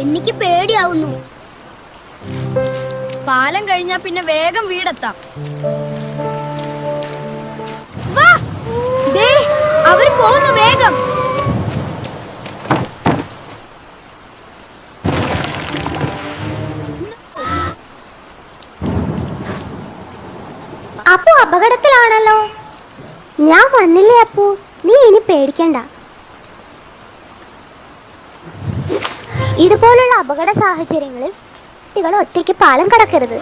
എനിക്ക് പേടിയാവുന്നു. പാലം കഴിഞ്ഞാ പിന്നെ വേഗം വീടെത്താം. അവർ പോകുന്നു, വേഗം. അപ്പു അപകടത്തിലാണല്ലോ. ഞാൻ വന്നില്ലേ അപ്പു, നീ ഇനി പേടിക്കണ്ട. ഇതുപോലുള്ള അപകട സാഹചര്യങ്ങളിൽ കുട്ടികൾ ഒറ്റയ്ക്ക് പാലം കടക്കരുത്.